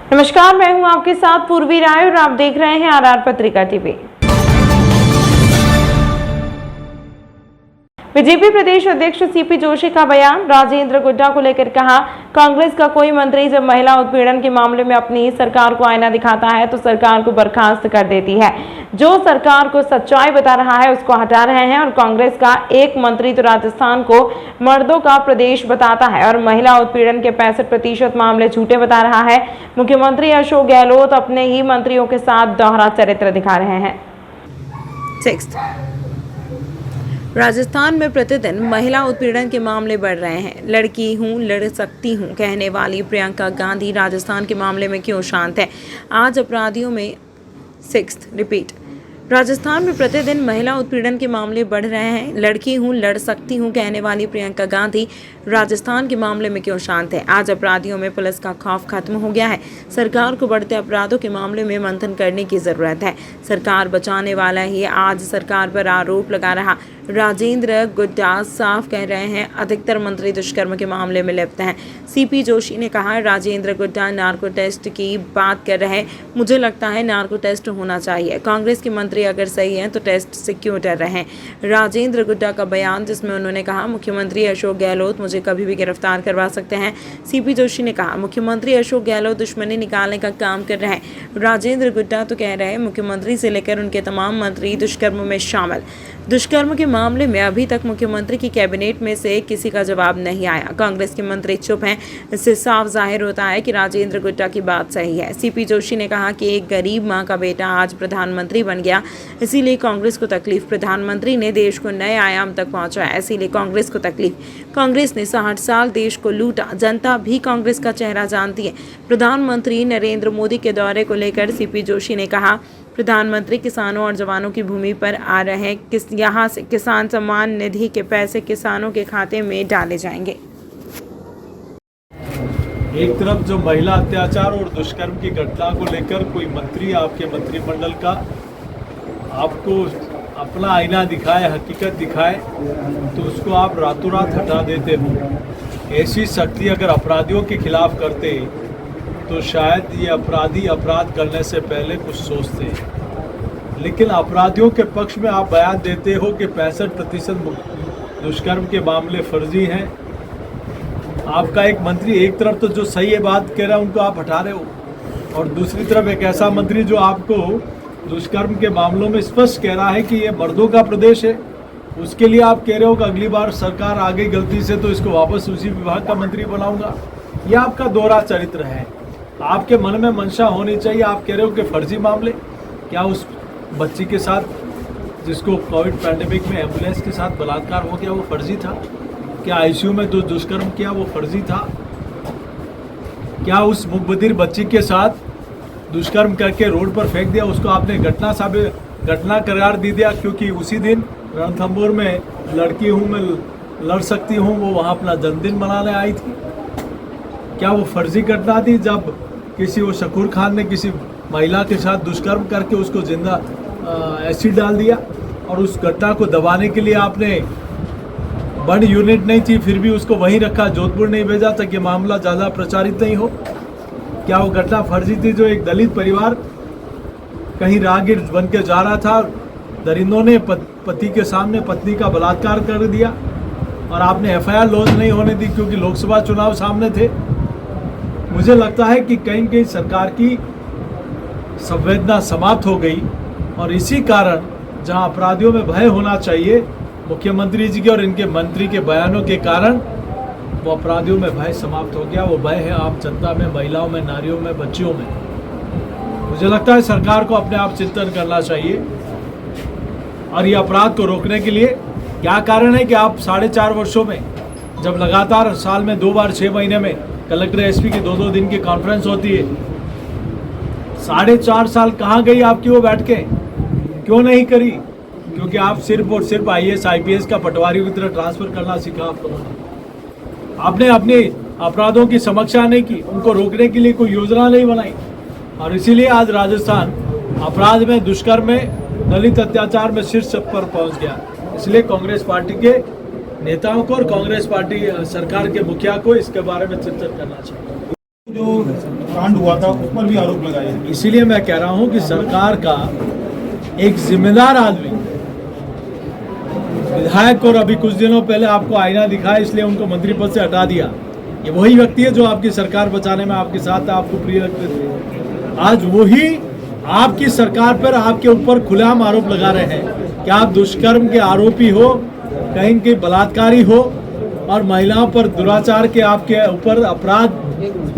नमस्कार, मैं हूं आपके साथ पूर्वी राय और आप देख रहे हैं आरआर पत्रिका टीवी। बीजेपी प्रदेश अध्यक्ष सीपी जोशी का बयान। राजेंद्र गुड्डा को लेकर कहा, कांग्रेस का कोई मंत्री जब महिला उत्पीड़न के मामले में अपनी सरकार को आईना दिखाता है तो सरकार को बर्खास्त कर देती है। जो सरकार को सच्चाई बता रहा है उसको हटा रहे हैं और कांग्रेस का एक मंत्री तो राजस्थान को मर्दों का प्रदेश बताता है और महिला उत्पीड़न के 65% मामले झूठे बता रहा है। मुख्यमंत्री अशोक गहलोत अपने ही मंत्रियों के साथ दोहरा चरित्र दिखा रहे हैं। राजस्थान में प्रतिदिन महिला उत्पीड़न के मामले बढ़ रहे हैं। लड़की हूं, लड़ सकती हूं कहने वाली प्रियंका गांधी राजस्थान के मामले में क्यों शांत है? आज अपराधियों में राजस्थान में प्रतिदिन महिला उत्पीड़न के मामले बढ़ रहे हैं। लड़की हूं, लड़ सकती हूं कहने वाली प्रियंका गांधी राजस्थान के मामले में क्यों शांत है? आज अपराधियों में पुलिस का खौफ खत्म हो गया है। सरकार को बढ़ते अपराधों के मामले में मंथन करने की जरूरत है। सरकार बचाने वाला ही आज सरकार पर आरोप लगा रहा राजेंद्र गुड्डा साफ कह रहे हैं, अधिकतर मंत्री दुष्कर्म के मामले में लिप्त हैं। सीपी जोशी ने कहा, राजेंद्र गुड्डा नार्को टेस्ट की बात कर रहे हैं। मुझे लगता है नार्को टेस्ट होना चाहिए। कांग्रेस के मंत्री अगर सही हैं तो टेस्ट से क्यों डर रहे हैं? राजेंद्र गुड्डा का बयान, जिसमें उन्होंने कहा, मुख्यमंत्री अशोक गहलोत मुझे कभी भी गिरफ्तार करवा सकते हैं। सीपी जोशी ने कहा, मुख्यमंत्री अशोक गहलोत दुश्मनी निकालने का काम कर रहे हैं। राजेंद्र गुड्डा तो कह रहे हैं मुख्यमंत्री से लेकर उनके तमाम मंत्री दुष्कर्म में शामिल। दुष्कर्म के मामले में अभी तक मुख्यमंत्री की कैबिनेट में से किसी का जवाब नहीं आया। कांग्रेस के मंत्री चुप हैं। इससे साफ जाहिर होता है कि राजेंद्र गुड्डा की बात सही है। सीपी जोशी ने कहा कि एक गरीब मां का बेटा आज प्रधानमंत्री बन गया, इसीलिए कांग्रेस को तकलीफ। प्रधानमंत्री ने देश को नए आयाम तक पहुंचाया, इसीलिए कांग्रेस को तकलीफ। कांग्रेस ने 60 साल देश को लूटा। जनता भी कांग्रेस का चेहरा जानती है। प्रधानमंत्री नरेंद्र मोदी के दौरे को लेकर सीपी जोशी ने कहा, प्रधानमंत्री किसानों और जवानों की भूमि पर आ रहे हैं। यहाँ से किसान सम्मान निधि के पैसे किसानों के खाते में डाले जाएंगे। एक तरफ जो महिला अत्याचार और दुष्कर्म की घटना को लेकर कोई मंत्री आपके मंत्रिमंडल का आपको अपना आईना दिखाए, हकीकत दिखाए, तो उसको आप रातों रात हटा देते हो। ऐसी सख्ती अगर अपराधियों के खिलाफ करते तो शायद ये अपराधी अपराध करने से पहले कुछ सोचते हैं। लेकिन अपराधियों के पक्ष में आप बयान देते हो कि 65% दुष्कर्म के मामले फर्जी हैं। आपका एक मंत्री एक तरफ तो जो सही है बात कह रहा है उनको आप हटा रहे हो, और दूसरी तरफ एक ऐसा मंत्री जो आपको दुष्कर्म के मामलों में स्पष्ट कह रहा है कि ये मर्दों का प्रदेश है, उसके लिए आप कह रहे हो कि अगली बार सरकार आ गई गलती से तो इसको वापस उसी विभाग का मंत्री बनाऊंगा। यह आपका दोहरा चरित्र है। आपके मन में मंशा होनी चाहिए। आप कह रहे हो कि फर्जी मामले, क्या उस बच्ची के साथ जिसको कोविड पैंडेमिक में एम्बुलेंस के साथ बलात्कार हो गया वो फर्जी था? क्या आईसीयू में जो दुष्कर्म किया वो फर्जी था? क्या उस मुखबधिर बच्ची के साथ दुष्कर्म करके रोड पर फेंक दिया उसको आपने घटना करार दे दिया क्योंकि उसी दिन रणथंभौर में लड़की हूँ मैं लड़ सकती हूँ वो वहाँ अपना जन्मदिन मनाने आई थी? क्या वो फर्जी घटना थी जब किसी वो शकूर खान ने किसी महिला के साथ दुष्कर्म करके उसको जिंदा एसिड डाल दिया, और उस घटना को दबाने के लिए आपने बड़ी यूनिट नहीं थी फिर भी उसको वहीं रखा, जोधपुर नहीं भेजा ताकि मामला ज़्यादा प्रचारित नहीं हो? क्या वो घटना फर्जी थी जो एक दलित परिवार कहीं राहगीर बन के जा रहा था, दरिंदों ने पति के सामने पत्नी का बलात्कार कर दिया और आपने एफआईआर लॉन्च नहीं होने दी क्योंकि लोकसभा चुनाव सामने थे? मुझे लगता है कि कहीं कहीं सरकार की संवेदना समाप्त हो गई, और इसी कारण जहां अपराधियों में भय होना चाहिए, मुख्यमंत्री जी के और इनके मंत्री के बयानों के कारण वो अपराधियों में भय समाप्त हो गया। वो भय है आम जनता में, महिलाओं में, नारियों में, बच्चियों में। मुझे लगता है सरकार को अपने आप चिंतन करना चाहिए, और ये अपराध को रोकने के लिए क्या कारण है कि आप 4.5 वर्षों में जब लगातार साल में 2 बार 6 महीने में कलेक्टर एसपी की 2-2 दिन की कॉन्फ्रेंस होती है, 4.5 साल कहाँ गई आपकी वो बैठ के? क्यों नहीं करी? क्योंकि आप सिर्फ और सिर्फ आईएएस आईपीएस का पटवारी की तरह ट्रांसफर करना सीखा आप लोगों ने। आपने अपने अपराधों की समीक्षा नहीं की, उनको रोकने के लिए कोई योजना नहीं बनाई, और इसीलिए आज राजस्थान अपराध में, दुष्कर्म में, दलित अत्याचार में शीर्ष पर पहुंच गया। इसलिए कांग्रेस पार्टी के नेताओं को और कांग्रेस पार्टी सरकार के मुखिया को इसके बारे में चिंतन करना चाहिए। जो कांड हुआ था उस पर भी आरोप लगाए हैं। इसीलिए मैं कह रहा हूं कि सरकार का एक जिम्मेदार आदमी, विधायक, और अभी कुछ दिनों पहले आपको आईना दिखाया इसलिए उनको मंत्री पद से हटा दिया, ये वही व्यक्ति है जो आपकी सरकार बचाने में आपके साथ था, आपको प्रिय रखते थे। आज वही आपकी सरकार पर आपके ऊपर खुलेआम आरोप लगा रहे हैं कि आप दुष्कर्म के आरोपी हो, कहीं के बलात्कारी हो, और महिलाओं पर दुराचार के आपके ऊपर अपराध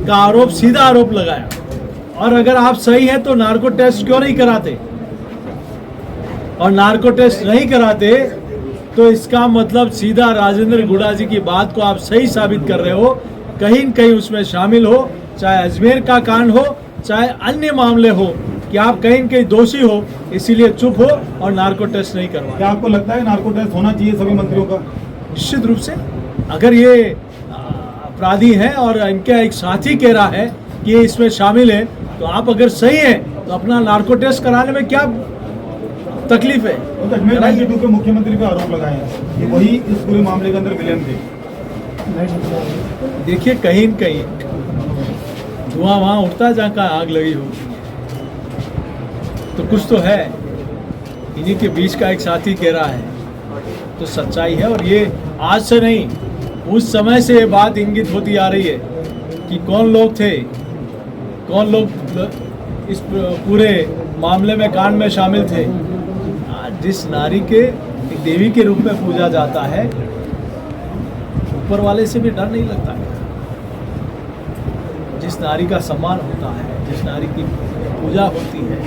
का आरोप, सीधा आरोप लगाया। और अगर आप सही हैं तो नार्को टेस्ट क्यों नहीं कराते? और नार्को टेस्ट नहीं कराते तो इसका मतलब सीधा राजेंद्र गुड़ा जी की बात को आप सही साबित कर रहे हो, कहीं न कहीं उसमें शामिल हो, चाहे अजमेर का कांड हो, चाहे अन्य मामले हो, कि आप कहीं न कहीं दोषी हो, इसीलिए चुप हो और नार्को टेस्ट नहीं करवा। क्या आपको लगता है नार्को टेस्ट होना चाहिए सभी मंत्रियों का? निश्चित रूप से। अगर ये अपराधी हैं और इनका एक साथी कह रहा है कि ये इसमें शामिल है, तो आप अगर सही हैं तो अपना नार्को टेस्ट कराने में क्या तकलीफ है? तो अजमेर 92 के मुख्यमंत्री पे आरोप लगाए हैं कि वही इस पूरे मामले के अंदर विलेन थे। देखिए, कहीं न कहीं धुआं वहां उठता है जहाँ का आग लगी हो, तो कुछ तो है। इन्हीं के बीच का एक साथी कह रहा है तो सच्चाई है। और ये आज से नहीं, उस समय से ये बात इंगित होती आ रही है कि कौन लोग थे, कौन लोग इस पूरे मामले में, कांड में शामिल थे। आज जिस नारी के एक देवी के रूप में पूजा जाता है, ऊपर वाले से भी डर नहीं लगता है। जिस नारी का सम्मान होता है, जिस नारी की पूजा होती है,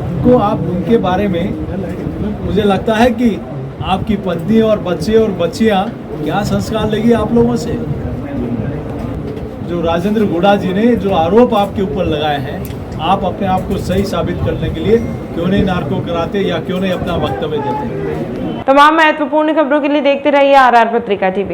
उनको आप, उनके बारे में मुझे लगता है कि आपकी पत्नी और बच्चे और बच्चियां क्या संस्कार लेगी आप लोगों से। जो राजेंद्र गुड़ा जी ने जो आरोप आपके ऊपर लगाए हैं, आप अपने आप को सही साबित करने के लिए क्यों नहीं नार्को कराते या क्यों नहीं अपना वक्तव्य देते? तमाम महत्वपूर्ण खबरों के लिए देखते रहिए RR पत्रिका TV।